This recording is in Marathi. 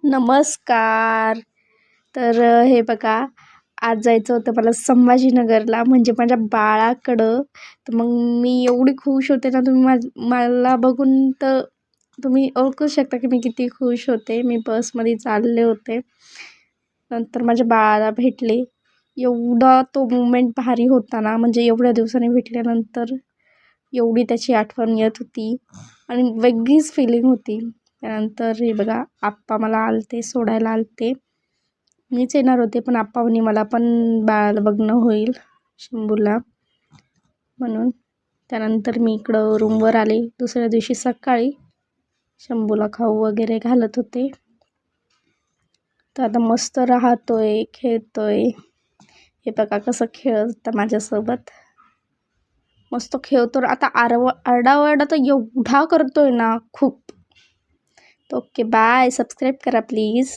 नमस्कार. हे बघा, आज जायचं होतं मला संभाजीनगरला म्हणजे माझ्या बाळाकडं. तर मग मी एवढी खुश होते ना, तुम्ही मला बघून तर तुम्ही ओळखू शकता की मी किती खुश होते. मी बसमध्ये चालले होते. नंतर माझ्या बाळाला भेटले. एवढा तो मोमेंट भारी होता ना, म्हणजे एवढ्या दिवसांनी भेटल्यानंतर एवढी त्याची आठवण येत होती आणि वेगळीच फिलिंग होती. त्यानंतर हे बघा, आप्पा मला आलते सोडायला आलते. मीच येणार होते पण आप्पा म्हणे मला पण बाळाला बघणं होईल शंभूला म्हणून. त्यानंतर मी इकडं रूमवर आले. दुसऱ्या दिवशी सकाळी शंभूला खाऊ वगैरे घालत होते. तर आता मस्त राहतोय, खेळतोय. हे बघा कसं खेळत माझ्यासोबत. मस्त खेळतो. आता आरडाओरडा तर एवढा करतोय ना खूप. Okay bye. सबस्क्राईब करा प्लीज.